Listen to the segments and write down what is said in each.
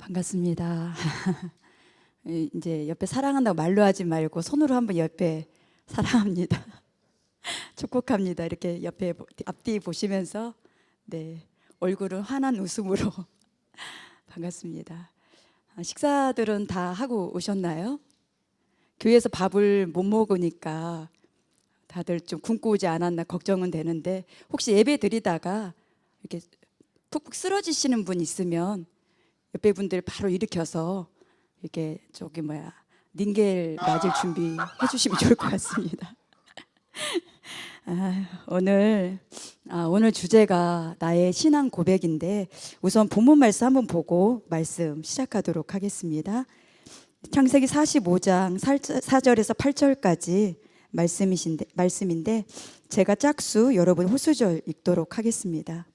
반갑습니다. 이제 옆에 사랑한다고 말로 하지 말고 손으로 한번 옆에 사랑합니다. 축복합니다. 이렇게 옆에 앞뒤 보시면서 얼굴은 환한 웃음으로 반갑습니다. 식사들은 다 하고 오셨나요? 교회에서 밥을 못 먹으니까 다들 좀 굶고 오지 않았나 걱정은 되는데, 혹시 예배 드리다가 이렇게 푹푹 쓰러지시는 분 있으면 옆에 분들 바로 일으켜서 이렇게 닌겔 맞을 준비해 주시면 좋을 것 같습니다. 오늘 주제가 나의 신앙 고백인데, 우선 본문 말씀 한번 보고 말씀 시작하도록 하겠습니다. 창세기 45장 4절에서 8절까지 말씀인데 제가 짝수, 여러분 호수절 읽도록 하겠습니다.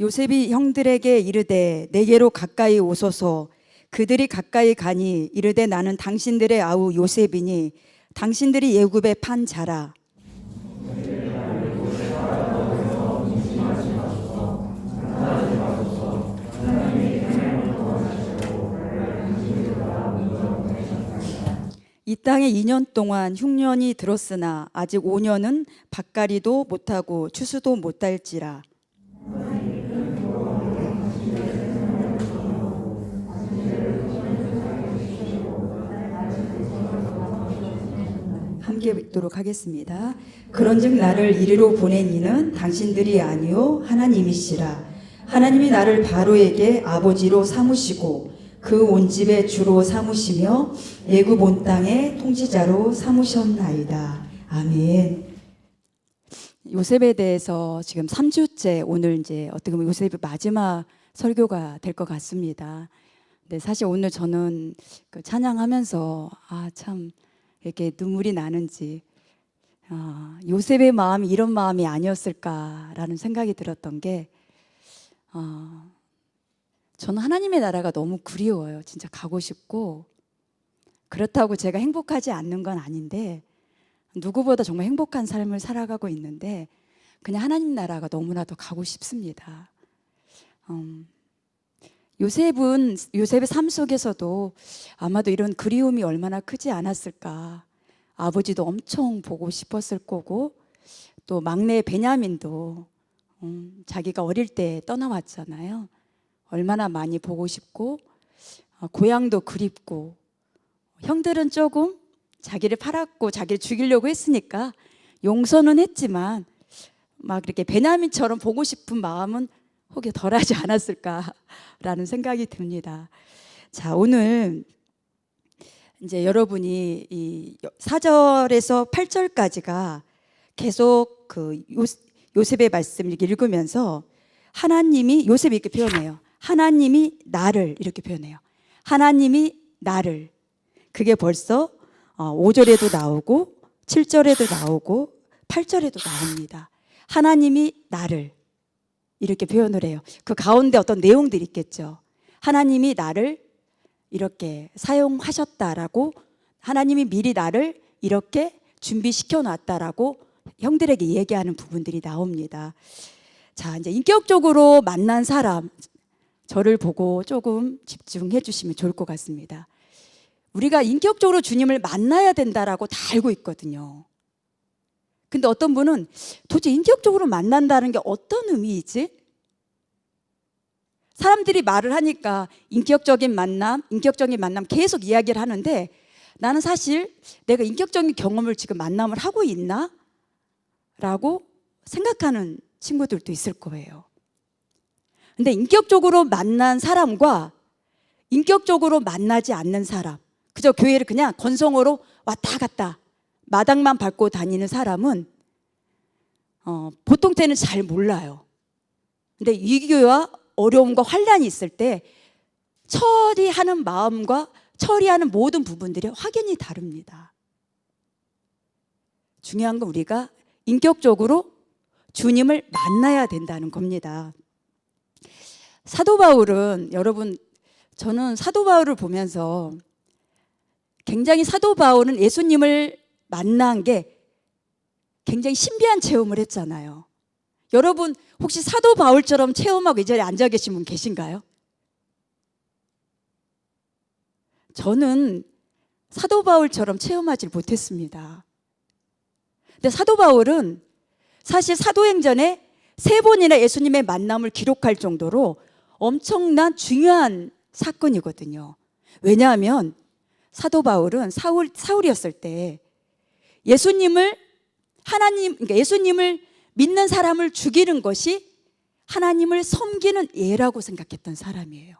요셉이 형들에게 이르되 내게로 가까이 오소서. 그들이 가까이 가니 이르되 나는 당신들의 아우 요셉이니 당신들이 애굽에 판 자라. 이 땅에 2년 동안 흉년이 들었으나 아직 5년은 밭갈이도 못하고 추수도 못할지라. 함께 읽도록 하겠습니다. 그런즉 나를 이리로 보낸 이는 당신들이 아니요 하나님이시라. 하나님이 나를 바로에게 아버지로 삼으시고 그 온 집의 주로 삼으시며 애굽 온 땅의 통치자로 삼으셨나이다. 아멘. 요셉에 대해서 지금 3주째, 오늘 이제 어떻게 보면 요셉의 마지막 설교가 될 것 같습니다. 근데 사실 오늘 저는 찬양하면서 참 이렇게 눈물이 나는지, 요셉의 마음이 이런 마음이 아니었을까라는 생각이 들었던 게, 저는 하나님의 나라가 너무 그리워요. 진짜 가고 싶고, 그렇다고 제가 행복하지 않는 건 아닌데, 누구보다 정말 행복한 삶을 살아가고 있는데 그냥 하나님 나라가 너무나도 가고 싶습니다. 요셉의 삶 속에서도 아마도 이런 그리움이 얼마나 크지 않았을까. 아버지도 엄청 보고 싶었을 거고, 또 막내 베냐민도 자기가 어릴 때 떠나왔잖아요. 얼마나 많이 보고 싶고, 고향도 그립고, 형들은 조금 자기를 팔았고 자기를 죽이려고 했으니까 용서는 했지만 막 이렇게 베냐민처럼 보고 싶은 마음은 혹여 덜하지 않았을까라는 생각이 듭니다. 자, 오늘 이제 여러분이 이 4절에서 8절까지가 계속 요셉의 말씀을 읽으면서 하나님이, 요셉이 이렇게 표현해요. 하나님이 나를, 이렇게 표현해요. 하나님이 나를. 그게 벌써 5절에도 나오고 7절에도 나오고 8절에도 나옵니다. 하나님이 나를, 이렇게 표현을 해요. 그 가운데 어떤 내용들이 있겠죠. 하나님이 나를 이렇게 사용하셨다라고, 하나님이 미리 나를 이렇게 준비시켜 놨다라고 형들에게 얘기하는 부분들이 나옵니다. 자, 이제 인격적으로 만난 사람, 저를 보고 조금 집중해 주시면 좋을 것 같습니다. 우리가 인격적으로 주님을 만나야 된다라고 다 알고 있거든요. 근데 어떤 분은 도대체 인격적으로 만난다는 게 어떤 의미이지? 사람들이 말을 하니까 인격적인 만남 계속 이야기를 하는데, 나는 사실 내가 인격적인 경험을 지금 만남을 하고 있나? 라고 생각하는 친구들도 있을 거예요. 근데 인격적으로 만난 사람과 인격적으로 만나지 않는 사람, 그저 교회를 그냥 건성으로 왔다 갔다 마당만 밟고 다니는 사람은 보통 때는 잘 몰라요. 근데 위기와 어려움과 환난이 있을 때 처리하는 마음과 처리하는 모든 부분들이 확연히 다릅니다. 중요한 건 우리가 인격적으로 주님을 만나야 된다는 겁니다. 사도 바울은, 여러분, 저는 사도 바울을 보면서 굉장히, 사도 바울은 예수님을 만난 게 굉장히 신비한 체험을 했잖아요. 여러분 혹시 사도 바울처럼 체험하고 이 자리에 앉아 계신 분 계신가요? 저는 사도 바울처럼 체험하지 못했습니다. 근데 사도 바울은 사실 사도행전에 3번이나 예수님의 만남을 기록할 정도로 엄청난 중요한 사건이거든요. 왜냐하면 사도 바울은 사울이었을 때 예수님을 그러니까 예수님을 믿는 사람을 죽이는 것이 하나님을 섬기는 예라고 생각했던 사람이에요.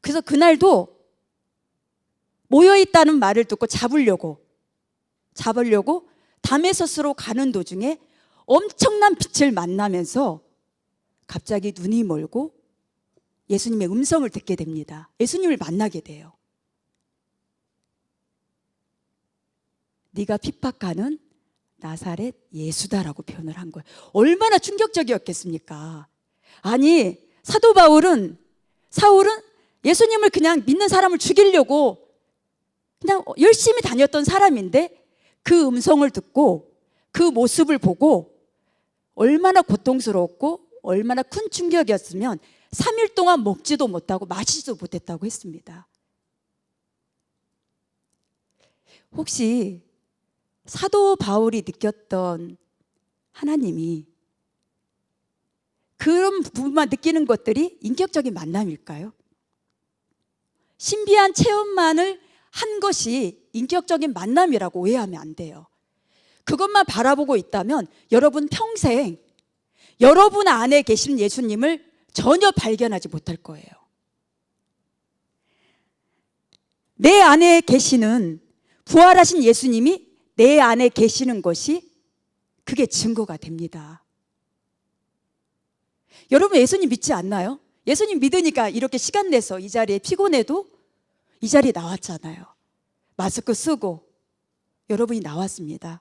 그래서 그날도 모여있다는 말을 듣고 잡으려고 다메섹으로 가는 도중에 엄청난 빛을 만나면서 갑자기 눈이 멀고 예수님의 음성을 듣게 됩니다. 예수님을 만나게 돼요. 네가 핍박하는 나사렛 예수다라고 표현을 한 거예요. 얼마나 충격적이었겠습니까? 아니, 사울은 예수님을 그냥 믿는 사람을 죽이려고 그냥 열심히 다녔던 사람인데 그 음성을 듣고 그 모습을 보고 얼마나 고통스러웠고 얼마나 큰 충격이었으면 3일 동안 먹지도 못하고 마시지도 못했다고 했습니다. 혹시 사도 바울이 느꼈던 하나님이 그런 부분만 느끼는 것들이 인격적인 만남일까요? 신비한 체험만을 한 것이 인격적인 만남이라고 오해하면 안 돼요. 그것만 바라보고 있다면 여러분 평생 여러분 안에 계신 예수님을 전혀 발견하지 못할 거예요. 내 안에 계시는 부활하신 예수님이 내 안에 계시는 것이 그게 증거가 됩니다. 여러분 예수님 믿지 않나요? 예수님 믿으니까 이렇게 시간 내서 이 자리에 피곤해도 이 자리에 나왔잖아요. 마스크 쓰고 여러분이 나왔습니다.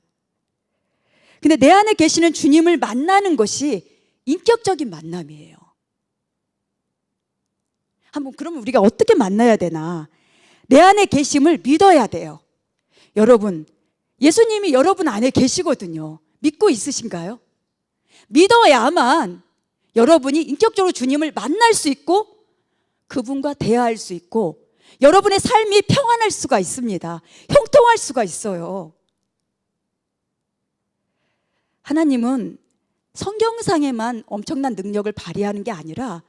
근데 내 안에 계시는 주님을 만나는 것이 인격적인 만남이에요. 한번 그러면 우리가 어떻게 만나야 되나? 내 안에 계심을 믿어야 돼요. 여러분, 예수님이 여러분 안에 계시거든요. 믿고 있으신가요? 믿어야만 여러분이 인격적으로 주님을 만날 수 있고 그분과 대화할 수 있고 여러분의 삶이 평안할 수가 있습니다. 형통할 수가 있어요. 하나님은 성경상에만 엄청난 능력을 발휘하는 게 아니라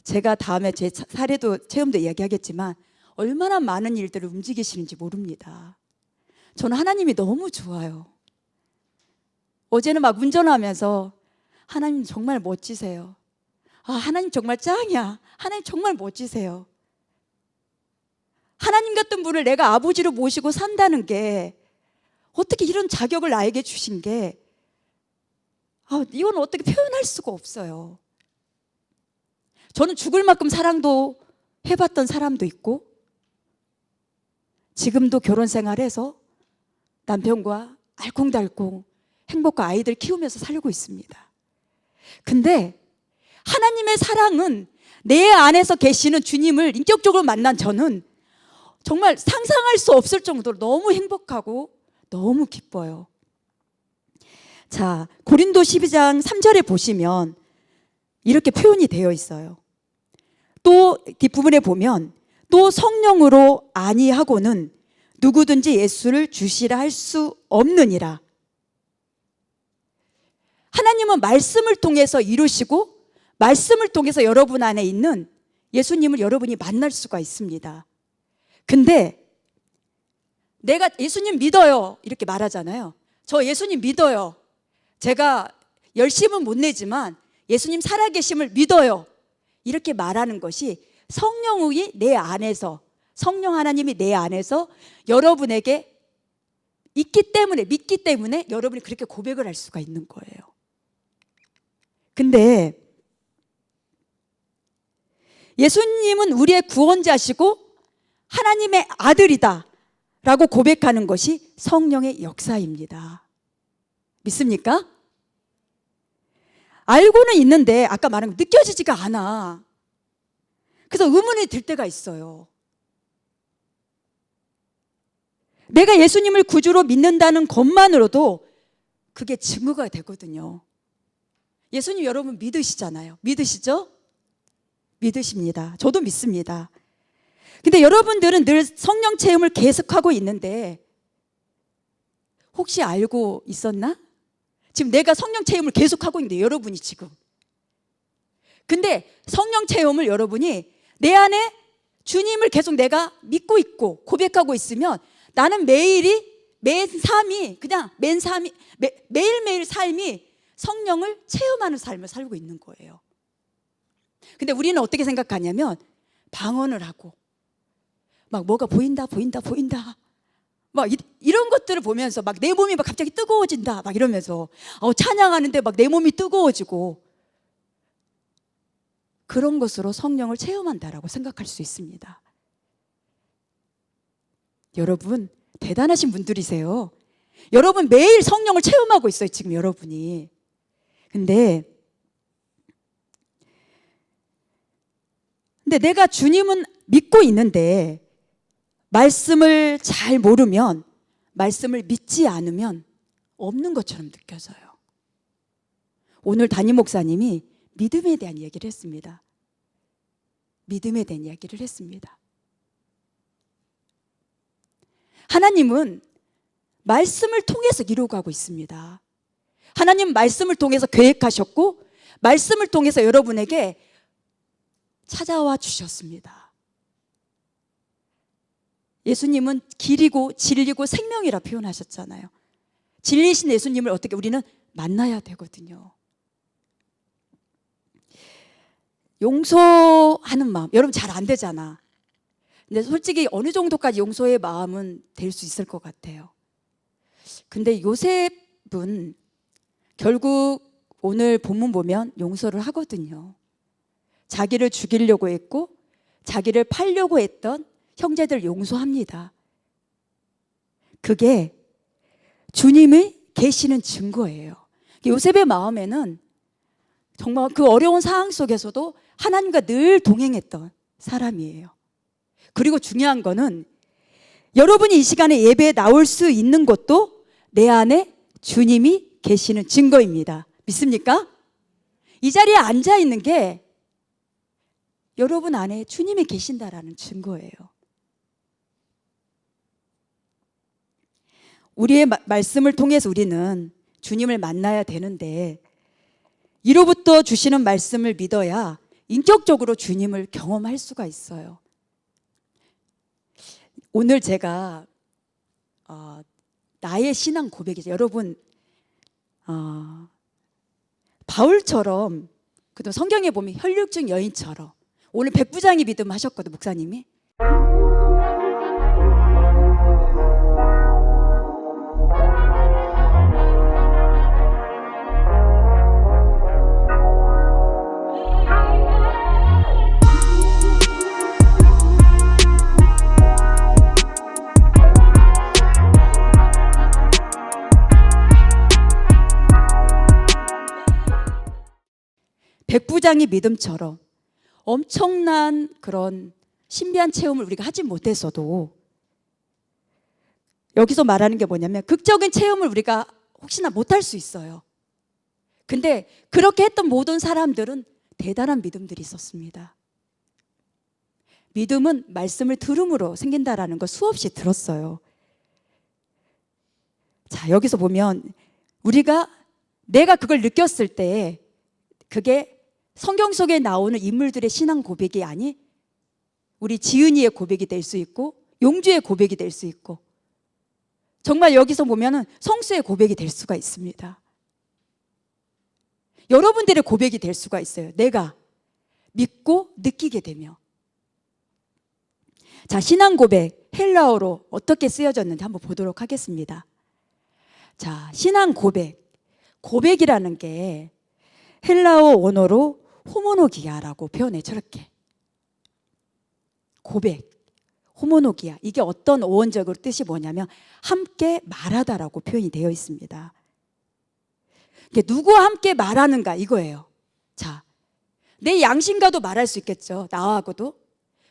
제가 다음에 제 사례도 체험도 이야기하겠지만 얼마나 많은 일들을 움직이시는지 모릅니다. 저는 하나님이 너무 좋아요. 어제는 막 운전하면서 하나님 정말 멋지세요. 아, 하나님 정말 짱이야. 하나님 정말 멋지세요. 하나님 같은 분을 내가 아버지로 모시고 산다는 게 어떻게 이런 자격을 나에게 주신 게 이건 어떻게 표현할 수가 없어요. 저는 죽을 만큼 사랑도 해봤던 사람도 있고 지금도 결혼 생활해서 남편과 알콩달콩 행복과 아이들 키우면서 살고 있습니다. 근데 하나님의 사랑은 내 안에서 계시는 주님을 인격적으로 만난 저는 정말 상상할 수 없을 정도로 너무 행복하고 너무 기뻐요. 자, 고린도 12장 3절에 보시면 이렇게 표현이 되어 있어요. 또 뒷부분에 보면 또 성령으로 아니하고는 누구든지 예수를 주시라 할 수 없느니라. 하나님은 말씀을 통해서 이루시고 말씀을 통해서 여러분 안에 있는 예수님을 여러분이 만날 수가 있습니다. 근데 내가 예수님 믿어요 이렇게 말하잖아요. 저 예수님 믿어요. 제가 열심은 못 내지만 예수님 살아계심을 믿어요. 이렇게 말하는 것이 성령이 내 안에서 성령 하나님이 내 안에서 여러분에게 있기 때문에 믿기 때문에 여러분이 그렇게 고백을 할 수가 있는 거예요. 근데 예수님은 우리의 구원자시고 하나님의 아들이다 라고 고백하는 것이 성령의 역사입니다. 믿습니까? 알고는 있는데 아까 말한 거 느껴지지가 않아. 그래서 의문이 들 때가 있어요. 내가 예수님을 구주로 믿는다는 것만으로도 그게 증거가 되거든요. 예수님 여러분 믿으시잖아요. 믿으시죠? 믿으십니다. 저도 믿습니다. 근데 여러분들은 늘 성령 체험을 계속하고 있는데 혹시 알고 있었나? 지금 내가 성령 체험을 계속하고 있는데 여러분이 지금. 근데 성령 체험을 여러분이 내 안에 주님을 계속 내가 믿고 있고 고백하고 있으면 나는 매일매일 삶이 성령을 체험하는 삶을 살고 있는 거예요. 근데 우리는 어떻게 생각하냐면 방언을 하고 막 뭐가 보인다 막 이런 것들을 보면서 막 내 몸이 막 갑자기 뜨거워진다 막 이러면서 찬양하는데 막 내 몸이 뜨거워지고 그런 것으로 성령을 체험한다라고 생각할 수 있습니다. 여러분 대단하신 분들이세요. 여러분 매일 성령을 체험하고 있어요. 지금 여러분이. 근데 내가 주님은 믿고 있는데 말씀을 잘 모르면, 말씀을 믿지 않으면 없는 것처럼 느껴져요. 오늘 담임 목사님이 믿음에 대한 얘기를 했습니다. 믿음에 대한 이야기를 했습니다. 하나님은 말씀을 통해서 이루어가고 있습니다. 하나님 말씀을 통해서 계획하셨고 말씀을 통해서 여러분에게 찾아와 주셨습니다. 예수님은 길이고 진리고 생명이라 표현하셨잖아요. 진리신 예수님을 어떻게 우리는 만나야 되거든요. 용서하는 마음, 여러분 잘 안 되잖아. 근데 솔직히 어느 정도까지 용서의 마음은 될 수 있을 것 같아요. 근데 요셉은 결국 오늘 본문 보면 용서를 하거든요. 자기를 죽이려고 했고 자기를 팔려고 했던 형제들 용서합니다. 그게 주님의 계시는 증거예요. 요셉의 마음에는 정말 그 어려운 상황 속에서도 하나님과 늘 동행했던 사람이에요. 그리고 중요한 거는 여러분이 이 시간에 예배에 나올 수 있는 것도 내 안에 주님이 계시는 증거입니다. 믿습니까? 이 자리에 앉아 있는 게 여러분 안에 주님이 계신다라는 증거예요. 우리의 말씀을 통해서 우리는 주님을 만나야 되는데 이로부터 주시는 말씀을 믿어야 인격적으로 주님을 경험할 수가 있어요. 오늘 제가 나의 신앙 고백이죠. 여러분 바울처럼 그다음 성경에 보면 혈육중 여인처럼 오늘 백부장이 믿음 하셨거든 목사님이. 백부장의 믿음처럼 엄청난 그런 신비한 체험을 우리가 하지 못했어도 여기서 말하는 게 뭐냐면 극적인 체험을 우리가 혹시나 못할 수 있어요. 근데 그렇게 했던 모든 사람들은 대단한 믿음들이 있었습니다. 믿음은 말씀을 들음으로 생긴다라는 걸 수없이 들었어요. 자, 여기서 보면 내가 그걸 느꼈을 때 그게 성경 속에 나오는 인물들의 신앙 고백이 아닌 우리 지은이의 고백이 될 수 있고 용주의 고백이 될 수 있고 정말 여기서 보면은 성수의 고백이 될 수가 있습니다. 여러분들의 고백이 될 수가 있어요. 내가 믿고 느끼게 되며. 자, 신앙 고백 헬라어로 어떻게 쓰여졌는지 한번 보도록 하겠습니다. 자, 신앙 고백이라는 게 헬라어 원어로 호모노기아라고 표현해. 저렇게 고백, 호모노기아, 이게 어떤 어원적으로 뜻이 뭐냐면 함께 말하다라고 표현이 되어 있습니다. 누구와 함께 말하는가 이거예요. 자, 내 양심과도 말할 수 있겠죠. 나하고도.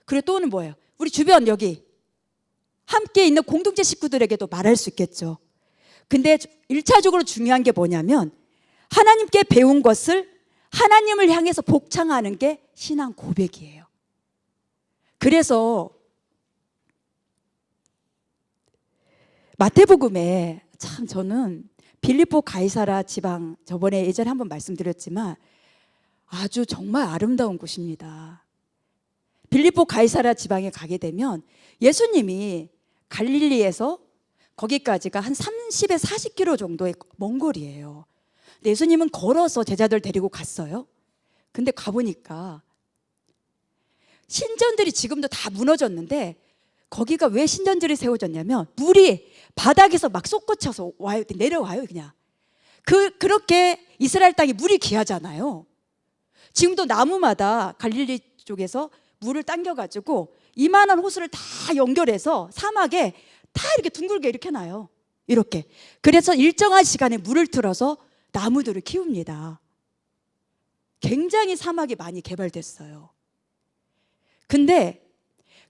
그리고 또는 뭐예요? 우리 주변 여기 함께 있는 공동체 식구들에게도 말할 수 있겠죠. 근데 1차적으로 중요한 게 뭐냐면 하나님께 배운 것을 하나님을 향해서 복창하는 게 신앙 고백이에요. 그래서 마태복음에 참 저는 빌립보 가이사라 지방, 저번에 예전에 한번 말씀드렸지만 아주 정말 아름다운 곳입니다. 빌립보 가이사라 지방에 가게 되면 예수님이 갈릴리에서 거기까지가 한 30에서 40km 정도의 먼 거리예요. 근데 예수님은 걸어서 제자들 데리고 갔어요. 근데 가보니까 신전들이 지금도 다 무너졌는데 거기가 왜 신전들이 세워졌냐면 물이 바닥에서 막 솟구쳐서 와요. 내려와요 그냥. 그렇게 이스라엘 땅이 물이 귀하잖아요. 지금도 나무마다 갈릴리 쪽에서 물을 당겨가지고 이만한 호수를 다 연결해서 사막에 다 이렇게 둥글게 이렇게 놔요. 이렇게. 그래서 일정한 시간에 물을 틀어서 나무들을 키웁니다. 굉장히 사막이 많이 개발됐어요. 근데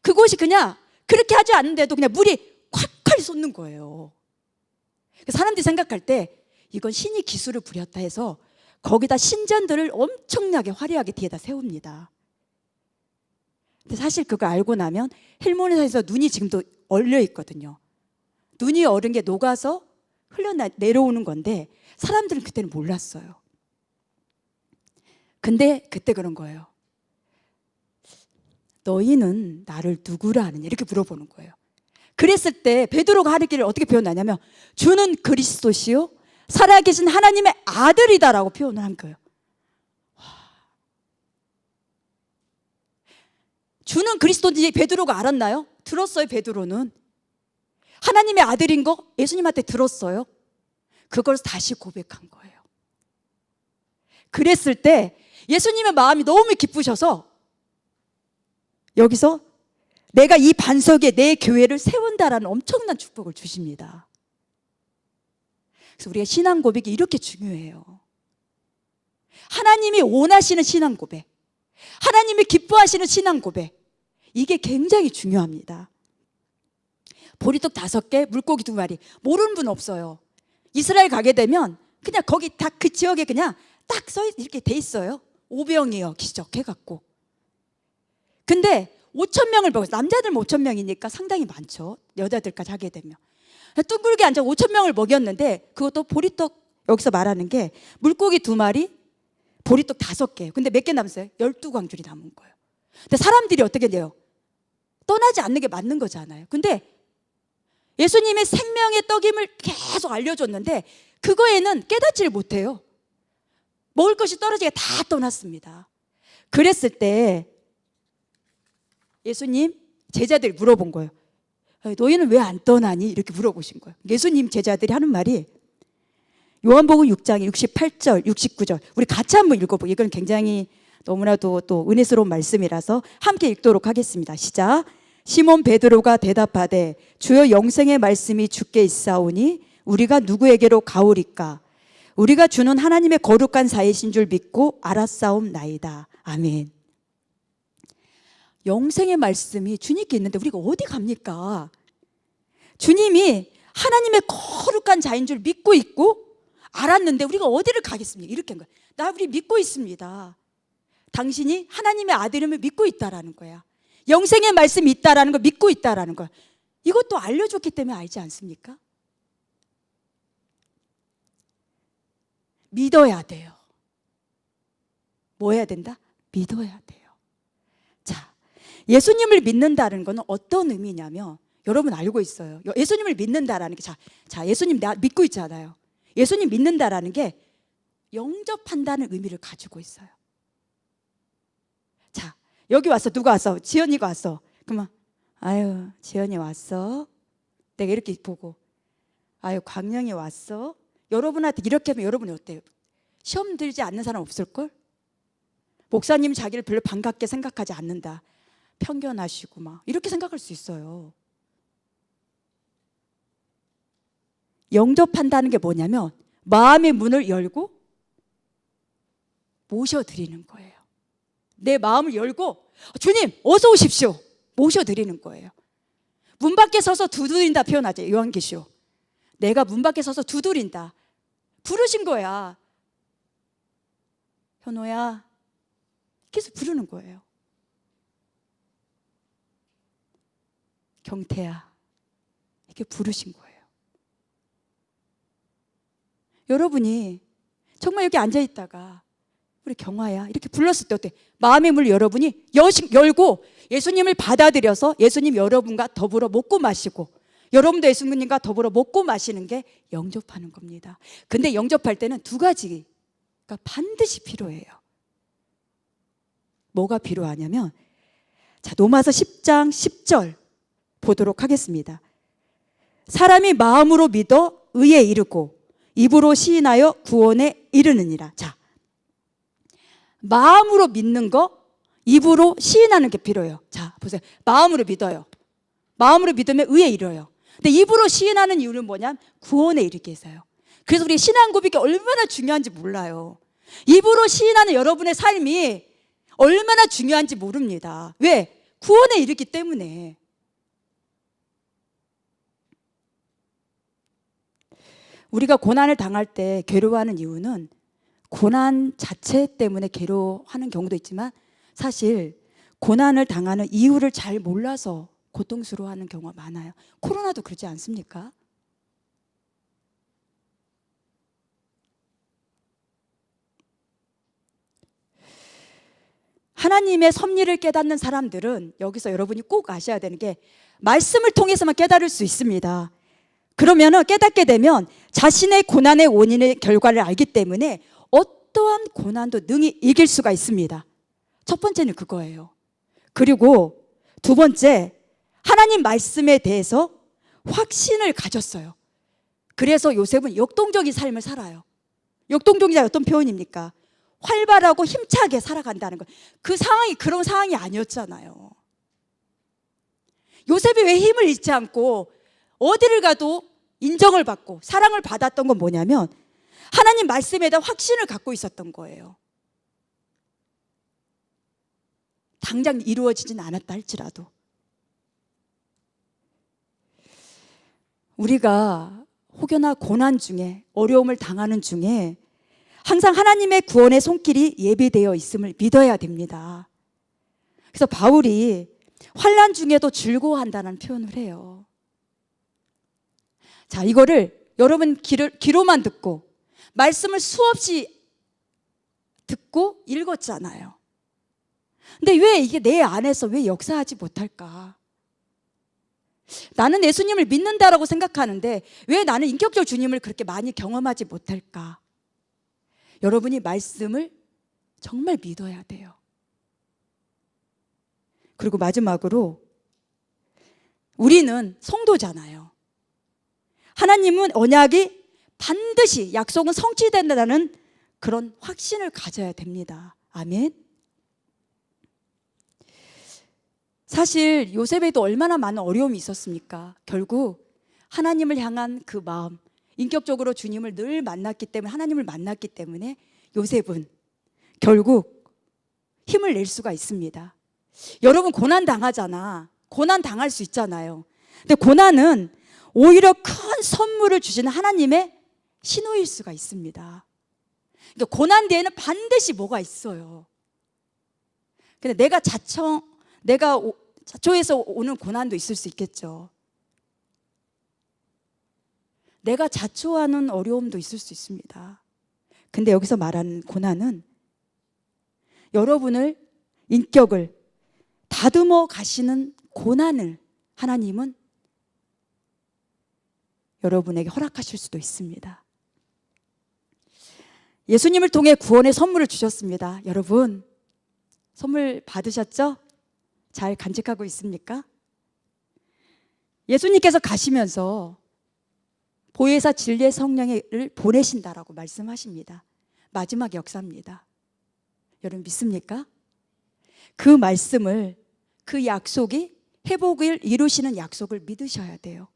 그곳이 그냥 그렇게 하지 않는데도 그냥 물이 콸콸 쏟는 거예요. 사람들이 생각할 때 이건 신이 기술을 부렸다 해서 거기다 신전들을 엄청나게 화려하게 뒤에다 세웁니다. 근데 사실 그거 알고 나면 헬몬에서 눈이 지금도 얼려 있거든요. 눈이 얼은 게 녹아서 내려오는 건데 사람들은 그때는 몰랐어요. 근데 그때 그런 거예요. 너희는 나를 누구라 하느냐 이렇게 물어보는 거예요. 그랬을 때 베드로가 하기를 어떻게 표현하냐면 주는 그리스도시요 살아계신 하나님의 아들이다라고 표현을 한 거예요. 주는 그리스도인지 베드로가 알았나요? 들었어요. 베드로는 하나님의 아들인 거 예수님한테 들었어요. 그걸 다시 고백한 거예요. 그랬을 때 예수님의 마음이 너무 기쁘셔서 여기서 내가 이 반석에 내 교회를 세운다라는 엄청난 축복을 주십니다. 그래서 우리가 신앙 고백이 이렇게 중요해요. 하나님이 원하시는 신앙 고백, 하나님이 기뻐하시는 신앙 고백, 이게 굉장히 중요합니다. 보리떡 5개, 물고기 2마리. 모르는 분 없어요. 이스라엘 가게 되면 그냥 거기 다 그 지역에 그냥 딱 이렇게 돼 있어요. 오병이어 기적해갖고. 근데 5,000명을 먹었어요. 남자들 5,000명이니까 상당히 많죠. 여자들까지 하게 되면. 둥글게 앉아 5,000명을 먹였는데 그것도 보리떡, 여기서 말하는 게 물고기 2마리, 보리떡 5개. 근데 몇 개 남았어요? 12광줄이 남은 거예요. 근데 사람들이 어떻게 돼요? 떠나지 않는 게 맞는 거잖아요. 근데 예수님의 생명의 떡임을 계속 알려줬는데 그거에는 깨닫지를 못해요. 먹을 것이 떨어지게 다 떠났습니다. 그랬을 때 예수님 제자들이 물어본 거예요. 너희는 왜 안 떠나니? 이렇게 물어보신 거예요. 예수님 제자들이 하는 말이 요한복음 6장 68절 69절 우리 같이 한번 읽어보고, 이건 굉장히 너무나도 또 은혜스러운 말씀이라서 함께 읽도록 하겠습니다. 시작. 시몬 베드로가 대답하되 주여 영생의 말씀이 주께 있사오니 우리가 누구에게로 가오리까? 우리가 주는 하나님의 거룩한 사이신 줄 믿고 알았사옵나이다. 아멘. 영생의 말씀이 주님께 있는데 우리가 어디 갑니까? 주님이 하나님의 거룩한 자인 줄 믿고 있고 알았는데 우리가 어디를 가겠습니까? 이렇게 한 거야. 나 우리 믿고 있습니다. 당신이 하나님의 아들임을 믿고 있다라는 거야. 영생의 말씀이 있다라는 걸 믿고 있다라는 거야. 이것도 알려줬기 때문에 알지 않습니까? 믿어야 돼요. 뭐 해야 된다? 믿어야 돼요. 자, 예수님을 믿는다는 것은 어떤 의미냐면 여러분 알고 있어요. 예수님을 믿는다라는 게 자, 예수님 나 믿고 있잖아요. 예수님 믿는다라는 게 영접한다는 의미를 가지고 있어요. 자, 여기 왔어. 누가 왔어? 지연이가 왔어. 그러면 아유, 지연이 왔어. 내가 이렇게 보고 아유, 광영이 왔어. 여러분한테 이렇게 하면 여러분이 어때요? 시험 들지 않는 사람 없을걸? 목사님 자기를 별로 반갑게 생각하지 않는다. 편견하시고 막 이렇게 생각할 수 있어요. 영접한다는 게 뭐냐면 마음의 문을 열고 모셔드리는 거예요. 내 마음을 열고 주님 어서 오십시오 모셔드리는 거예요. 문 밖에 서서 두드린다 표현하죠. 요한계시록. 내가 문 밖에 서서 두드린다. 부르신 거야. 현호야, 계속 부르는 거예요. 경태야, 이렇게 부르신 거예요. 여러분이 정말 여기 앉아있다가 우리 경화야 이렇게 불렀을 때 어때? 마음의 문을 여러분이 열고 예수님을 받아들여서 예수님 여러분과 더불어 먹고 마시고, 여러분도 예수님과 더불어 먹고 마시는 게 영접하는 겁니다. 근데 영접할 때는 두 가지가 반드시 필요해요. 뭐가 필요하냐면, 자, 로마서 10장 10절 보도록 하겠습니다. 사람이 마음으로 믿어 의에 이르고 입으로 시인하여 구원에 이르느니라. 자, 마음으로 믿는 거, 입으로 시인하는 게 필요해요. 자, 보세요. 마음으로 믿어요. 마음으로 믿으면 의에 이르요. 근데 입으로 시인하는 이유는 뭐냐면 구원에 이르게 해서요. 그래서 우리 신앙 고백이 얼마나 중요한지 몰라요. 입으로 시인하는 여러분의 삶이 얼마나 중요한지 모릅니다. 왜? 구원에 이르기 때문에. 우리가 고난을 당할 때 괴로워하는 이유는 고난 자체 때문에 괴로워하는 경우도 있지만, 사실 고난을 당하는 이유를 잘 몰라서 고통스러워하는 경우가 많아요. 코로나도 그렇지 않습니까? 하나님의 섭리를 깨닫는 사람들은 여기서 여러분이 꼭 아셔야 되는 게, 말씀을 통해서만 깨달을 수 있습니다. 그러면은 깨닫게 되면 자신의 고난의 원인의 결과를 알기 때문에 어떠한 고난도 능히 이길 수가 있습니다. 첫 번째는 그거예요. 그리고 두 번째, 하나님 말씀에 대해서 확신을 가졌어요. 그래서 요셉은 역동적인 삶을 살아요. 역동적이자 어떤 표현입니까? 활발하고 힘차게 살아간다는 거예요. 그 상황이 그런 상황이 아니었잖아요. 요셉이 왜 힘을 잃지 않고 어디를 가도 인정을 받고 사랑을 받았던 건 뭐냐면, 하나님 말씀에 대한 확신을 갖고 있었던 거예요. 당장 이루어지진 않았다 할지라도. 우리가 혹여나 고난 중에, 어려움을 당하는 중에 항상 하나님의 구원의 손길이 예비되어 있음을 믿어야 됩니다. 그래서 바울이 환난 중에도 즐거워한다는 표현을 해요. 자, 이거를 여러분 귀로만 듣고 말씀을 수없이 듣고 읽었잖아요. 근데 왜 이게 내 안에서 왜 역사하지 못할까? 나는 예수님을 믿는다라고 생각하는데 왜 나는 인격적으로 주님을 그렇게 많이 경험하지 못할까? 여러분이 말씀을 정말 믿어야 돼요. 그리고 마지막으로, 우리는 성도잖아요. 하나님은 언약이 반드시, 약속은 성취된다는 그런 확신을 가져야 됩니다. 아멘. 사실 요셉에도 얼마나 많은 어려움이 있었습니까? 결국 하나님을 향한 그 마음, 인격적으로 주님을 늘 만났기 때문에, 하나님을 만났기 때문에 요셉은 결국 힘을 낼 수가 있습니다. 여러분, 고난 당하잖아. 고난 당할 수 있잖아요. 근데 고난은 오히려 큰 선물을 주시는 하나님의 신호일 수가 있습니다. 그러니까 고난 뒤에는 반드시 뭐가 있어요. 근데 내가 자초해서 오는 고난도 있을 수 있겠죠. 내가 자초하는 어려움도 있을 수 있습니다. 근데 여기서 말하는 고난은 여러분을, 인격을 다듬어 가시는 고난을 하나님은 여러분에게 허락하실 수도 있습니다. 예수님을 통해 구원의 선물을 주셨습니다. 여러분, 선물 받으셨죠? 잘 간직하고 있습니까? 예수님께서 가시면서 보혜사 진리의 성령을 보내신다라고 말씀하십니다. 마지막 역사입니다. 여러분 믿습니까? 그 말씀을, 그 약속이 회복을 이루시는 약속을 믿으셔야 돼요.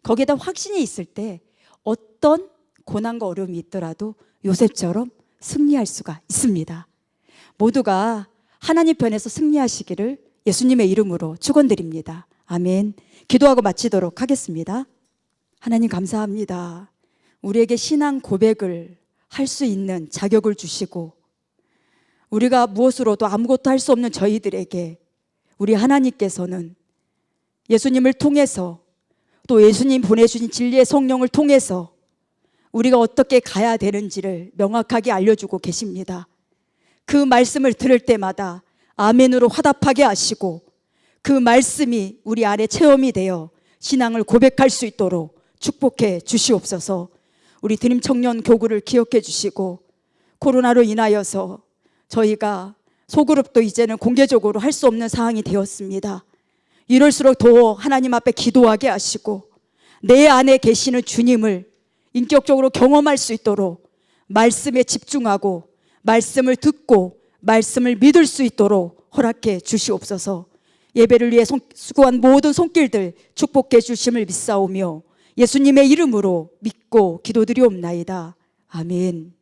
거기에다 확신이 있을 때 어떤 고난과 어려움이 있더라도 요셉처럼 승리할 수가 있습니다. 모두가 하나님 편에서 승리하시기를 예수님의 이름으로 축원드립니다. 아멘. 기도하고 마치도록 하겠습니다. 하나님 감사합니다. 우리에게 신앙 고백을 할 수 있는 자격을 주시고 우리가 무엇으로도 아무것도 할 수 없는 저희들에게 우리 하나님께서는 예수님을 통해서 또 예수님 보내주신 진리의 성령을 통해서 우리가 어떻게 가야 되는지를 명확하게 알려주고 계십니다. 그 말씀을 들을 때마다 아멘으로 화답하게 하시고 그 말씀이 우리 안에 체험이 되어 신앙을 고백할 수 있도록 축복해 주시옵소서. 우리 드림 청년 교구를 기억해 주시고 코로나로 인하여서 저희가 소그룹도 이제는 공개적으로 할 수 없는 상황이 되었습니다. 이럴수록 더 하나님 앞에 기도하게 하시고 내 안에 계시는 주님을 인격적으로 경험할 수 있도록 말씀에 집중하고 말씀을 듣고 말씀을 믿을 수 있도록 허락해 주시옵소서. 예배를 위해 수고한 모든 손길들 축복해 주심을 믿사오며 예수님의 이름으로 믿고 기도드리옵나이다. 아멘.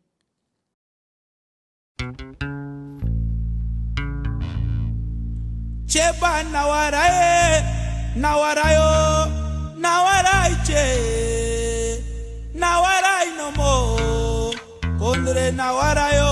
제발 나와라에 나와라요 나와라 이제 나와라 이놈어 오늘의 나와라요